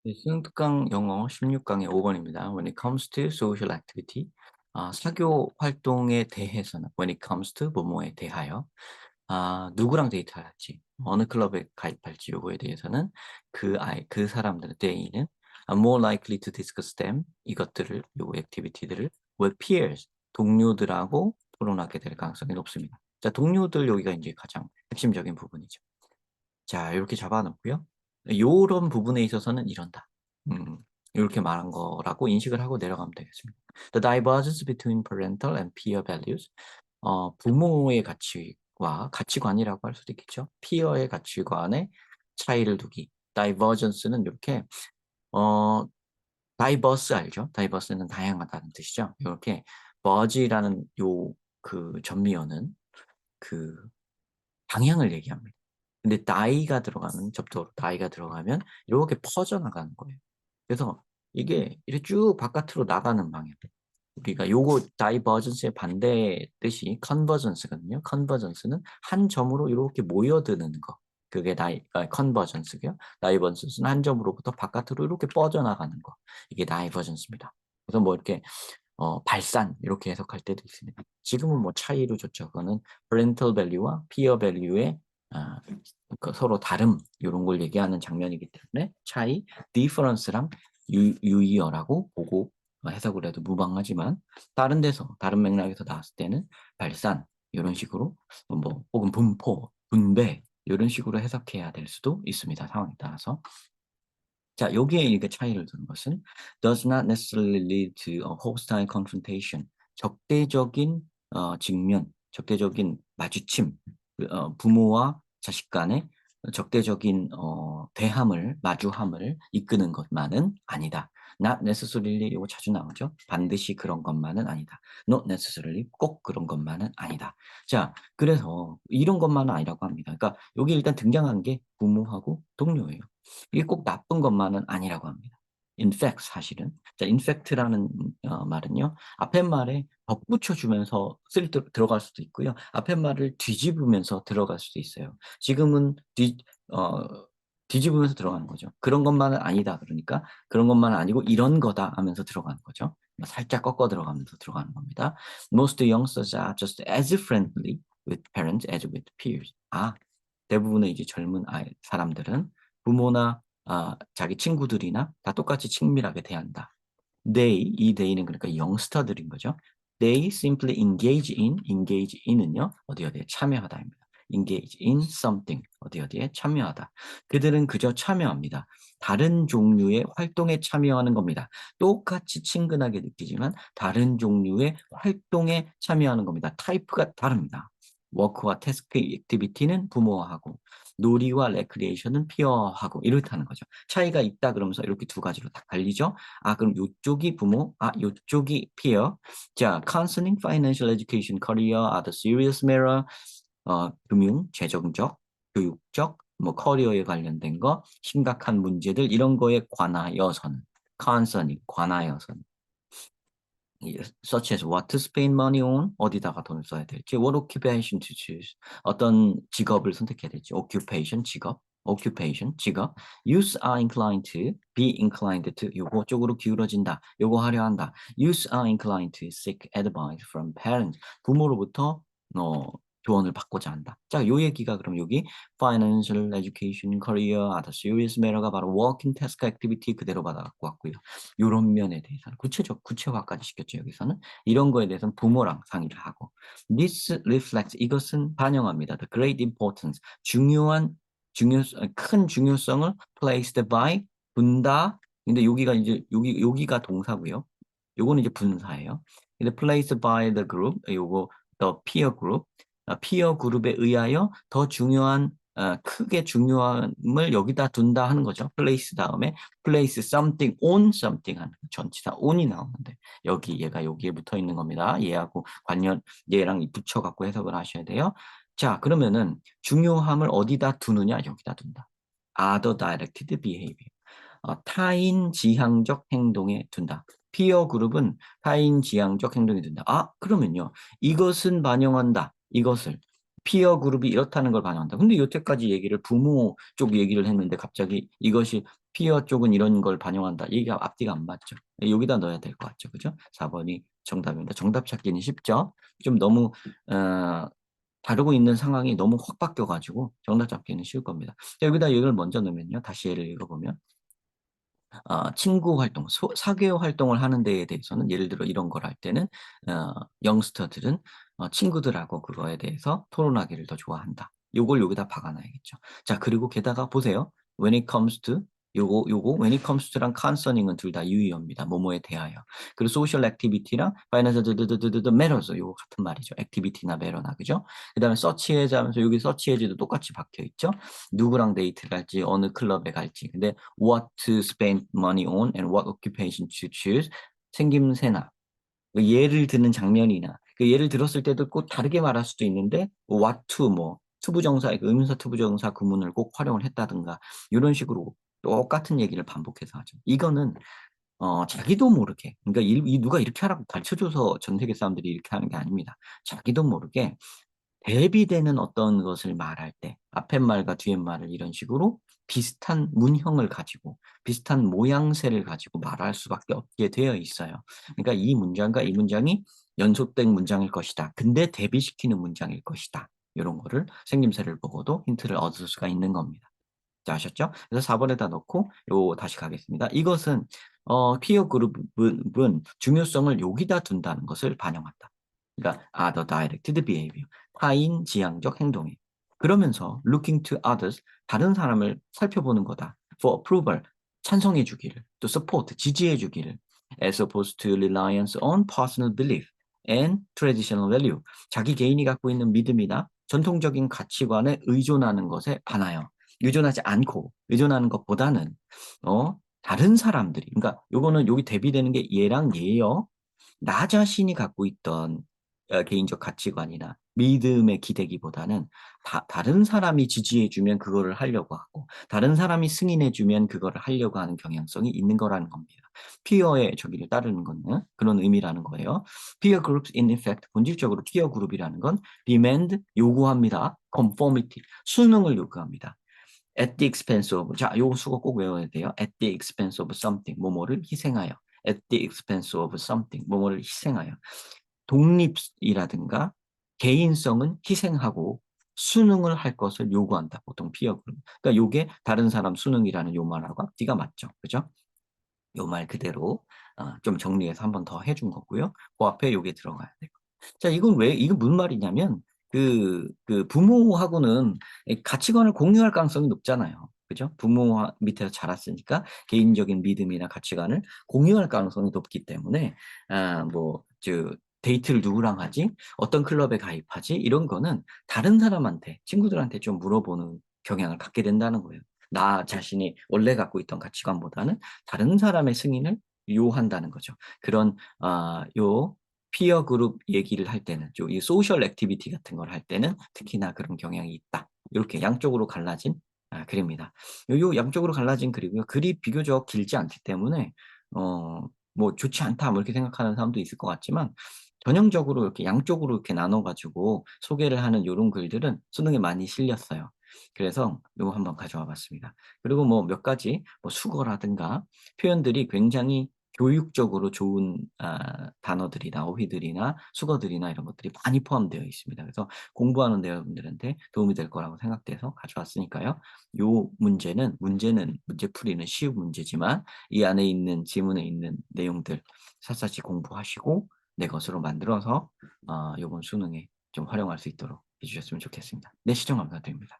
네, 승득강 영어 16강의 5번입니다. When it comes to social activity, 사교 활동에 대해서는 when it comes to 뭐뭐에 대하여 누구랑 데이트할지, 어느 클럽에 가입할지 요거에 대해서는 그 사람들은 they는 more likely to discuss them 이것들을 요 액티비티들을 with peers 동료들하고 토론하게 될 가능성이 높습니다. 자, 동료들 여기가 이제 가장 핵심적인 부분이죠. 자, 이렇게 잡아놓고요. 요런 부분에 있어서는 이런다. 음, 이렇게 말한 거라고 인식을 하고 내려가면 되겠습니다. The divergence between parental and peer values. 부모의 가치와 가치관이라고 할 수도 있겠죠. peer의 가치관에 차이를 두기. divergence는 이렇게 어, diverse 알죠? diverse는 다양하다는 뜻이죠. 이렇게 verge라는 요 그 전미어는 그 방향을 얘기합니다. 근데 나이가 들어가면 접두어로 나이가 들어가면 이렇게 퍼져나가는 거예요. 그래서 이게 이렇게 쭉 바깥으로 나가는 방향. 우리가 요거 다이버전스의 반대 뜻이 컨버전스거든요. 컨버전스는 한 점으로 이렇게 모여드는 거. 그게 컨버전스고요. 다이버전스는 한 점으로부터 바깥으로 이렇게 뻗어나가는 거. 이게 다이버전스입니다. 그래서 뭐 이렇게 발산 이렇게 해석할 때도 있습니다. 지금은 뭐 차이로 좋죠. 그거는 parental value와 peer value의 아, 서로 다름 이런 걸 얘기하는 장면이기 때문에 차이, difference랑 유의어라고 보고 해석을 해도 무방하지만 다른 데서 다른 맥락에서 나왔을 때는 발산 이런 식으로 뭐 혹은 분포, 분배 이런 식으로 해석해야 될 수도 있습니다. 상황에 따라서. 자, 여기에 이렇게 차이를 두는 것은 does not necessarily lead to a hostile confrontation. 적대적인 직면, 적대적인 마주침, 부모와 자식 간의 적대적인 대함을, 마주함을 이끄는 것만은 아니다. Not necessarily 이거 자주 나오죠. 반드시 그런 것만은 아니다. Not necessarily 꼭 그런 것만은 아니다. 자, 그래서 이런 것만은 아니라고 합니다. 그러니까 여기 일단 등장한 게 부모하고 동료예요. 이게 꼭 나쁜 것만은 아니라고 합니다. In fact 사실은 자, in fact라는 말은요. 앞에 말에 덧붙여 주면서 들어갈 수도 있고요. 앞에 말을 뒤집으면서 들어갈 수도 있어요. 지금은 어, 뒤집으면서 들어가는 거죠. 그런 것만은 아니다. 그러니까 그런 것만은 아니고 이런 거다 하면서 들어가는 거죠. 살짝 꺾어 들어가면서 들어가는 겁니다. Most youngsters are just as friendly with parents as with peers. 대부분의 이제 젊은 사람들은 부모나 자기 친구들이나 다 똑같이 친밀하게 대한다. 이 they는 그러니까 영스터들인 거죠. They simply engage in은요, 어디에 참여하다입니다. engage in something, 어디에 참여하다. 그들은 그저 참여합니다. 다른 종류의 활동에 참여하는 겁니다. 똑같이 친근하게 느끼지만 다른 종류의 활동에 참여하는 겁니다. 타입가 다릅니다. 워크와 태스크 액티비티는 부모와 하고 놀이와 레크리에이션은 피어하고 이렇다는 거죠. 차이가 있다 그러면서 이렇게 두 가지로 다 갈리죠. 그럼 이쪽이 부모, 이쪽이 peer. 자, concerning financial education, career are the serious matter. 금융, 재정적, 교육적, 뭐 커리어에 관련된 거, 심각한 문제들 이런 거에 관하여서는 concerning 관하여서는 such as what to spend money on 어디다가 돈을 써야 될지 what occupation to choose 어떤 직업을 선택해야 될지 occupation 직업 youth are inclined to be inclined to 요거 쪽으로 기울어진다 요거 하려 한다 youth are inclined to seek advice from parents 부모로부터 조언을 받고자 한다. 자, 요 얘기가 그럼 여기 financial education, career, other serious matter가 바로 working task activity 그대로 받아갖고 왔고요. 요런 면에 대해서는 구체화까지 시켰죠. 여기서는 이런 거에 대해서는 부모랑 상의를 하고 this reflects 이것은 반영합니다. The great importance 큰 중요성을 placed by 분다. 근데 여기가 이제 여기가 동사고요. 요거는 이제 분사예요. 근데 placed by the group 요거 the peer group 피어 그룹에 의하여 더 중요한 크게 중요함을 여기다 둔다 하는 거죠. place 다음에 place something on something 하는 전치사 on이 나오는데 얘가 여기에 붙어 있는 겁니다. 얘하고 얘랑 붙여 갖고 해석을 하셔야 돼요. 자, 그러면은 중요함을 어디다 두느냐? 여기다 둔다. other directed behavior. 타인 지향적 행동에 둔다. 피어 그룹은 타인 지향적 행동에 둔다. 그러면요. 이것은 반영한다. 이것을 피어 그룹이 이렇다는 걸 반영한다. 근데 여태까지 얘기를 부모 쪽 얘기를 했는데 갑자기 이것이 피어 쪽은 이런 걸 반영한다. 얘기가 앞뒤가 안 맞죠. 여기다 넣어야 될 것 같죠. 그죠? 4번이 정답입니다. 정답 찾기는 쉽죠. 좀 너무 다루고 있는 상황이 너무 확 바뀌어가지고 정답 잡기는 쉬울 겁니다. 자, 여기다 이걸 먼저 넣으면요. 다시 예를 읽어보면 친구 활동, 사교 활동을 하는 데에 대해서는 예를 들어 이런 걸 할 때는 영스터들은 친구들하고 그거에 대해서 토론하기를 더 좋아한다. 요걸 여기다 박아놔야겠죠. 자, 그리고 게다가 보세요. When it comes to 요거 when it comes to랑 concerning은 둘 다 유의어입니다. 뭐뭐에 대하여. 그리고 social activity랑 financial matters 요거 같은 말이죠. activity나 matter나 그죠? 그다음에 search as 하면서 여기 search as도 똑같이 박혀 있죠. 누구랑 데이트를 갈지 어느 클럽에 갈지. 근데 what to spend money on and what occupation to choose 생김새나 그 예를 드는 장면이나 그 예를 들었을 때도 꼭 다르게 말할 수도 있는데 what to 뭐 투부정사 의문사 투부정사 구문을 꼭 활용을 했다든가 이런 식으로 똑같은 얘기를 반복해서 하죠. 이거는 자기도 모르게 그러니까 누가 이렇게 하라고 가르쳐줘서 전 세계 사람들이 이렇게 하는 게 아닙니다. 자기도 모르게 대비되는 어떤 것을 말할 때 앞에 말과 뒤에 말을 이런 식으로 비슷한 문형을 가지고 비슷한 모양새를 가지고 말할 수밖에 없게 되어 있어요. 그러니까 이 문장과 이 문장이 연속된 문장일 것이다. 근데 대비시키는 문장일 것이다. 이런 거를 생김새를 보고도 힌트를 얻을 수가 있는 겁니다. 자, 아셨죠? 그래서 4번에다 넣고 요 다시 가겠습니다. 이것은 피어 그룹은 중요성을 여기다 둔다는 것을 반영한다. 그러니까 other directed behavior, 타인 지향적 행동이. 그러면서 looking to others, 다른 사람을 살펴보는 거다. for approval, 찬성해 주기를, 또 support, 지지해 주기를, as opposed to reliance on personal belief and traditional value, 자기 개인이 갖고 있는 믿음이나 전통적인 가치관에 의존하는 것에 반하여 의존하지 않고 의존하는 것보다는 다른 사람들이 그러니까 요거는 여기 대비되는 게 얘랑 얘요. 나 자신이 갖고 있던 개인적 가치관이나 믿음에 기대기보다는 다른 사람이 지지해주면 그거를 하려고 하고 다른 사람이 승인해주면 그거를 하려고 하는 경향성이 있는 거라는 겁니다. 피어의 저기를 따르는 거는 그런 의미라는 거예요. Peer groups in effect 본질적으로 피어 그룹이라는 건 demand 요구합니다. conformity 순응을 요구합니다. at the expense of 자, 요 수거 꼭 외워야 돼요. at the expense of something 뭐뭐를 희생하여 at the expense of something 뭐뭐를 희생하여 독립이라든가 개인성은 희생하고 수능을 할 것을 요구한다. 보통 피어 그룹. 그러니까 요게 다른 사람 수능이라는 요 말하고 앞뒤가 맞죠. 그죠? 요 말 그대로 좀 정리해서 한 번 더 해준 거고요. 그 앞에 요게 들어가야 돼요. 자, 이건 무슨 말이냐면 그 부모하고는 가치관을 공유할 가능성이 높잖아요. 그죠? 부모 밑에서 자랐으니까 개인적인 믿음이나 가치관을 공유할 가능성이 높기 때문에 데이트를 누구랑 하지? 어떤 클럽에 가입하지? 이런 거는 다른 사람한테, 친구들한테 좀 물어보는 경향을 갖게 된다는 거예요. 나 자신이 원래 갖고 있던 가치관보다는 다른 사람의 승인을 요한다는 거죠. 그런 요 피어 그룹 얘기를 할 때는 이 소셜 액티비티 같은 걸 할 때는 특히나 그런 경향이 있다. 이렇게 양쪽으로 갈라진 글입니다. 요 양쪽으로 갈라진 글이고요. 글이 비교적 길지 않기 때문에 뭐 좋지 않다 뭐 이렇게 생각하는 사람도 있을 것 같지만 전형적으로 이렇게 양쪽으로 이렇게 나눠가지고 소개를 하는 이런 글들은 수능에 많이 실렸어요. 그래서 이거 한번 가져와 봤습니다. 그리고 뭐 몇 가지 뭐 수거라든가 표현들이 굉장히 교육적으로 좋은 단어들이나 어휘들이나 수거들이나 이런 것들이 많이 포함되어 있습니다. 그래서 공부하는 여러분들한테 도움이 될 거라고 생각돼서 가져왔으니까요. 요 문제풀이는 쉬운 문제지만 이 안에 있는 지문에 있는 내용들 샅샅이 공부하시고 내 것으로 만들어서 이번 수능에 좀 활용할 수 있도록 해주셨으면 좋겠습니다. 네, 시청 감사드립니다.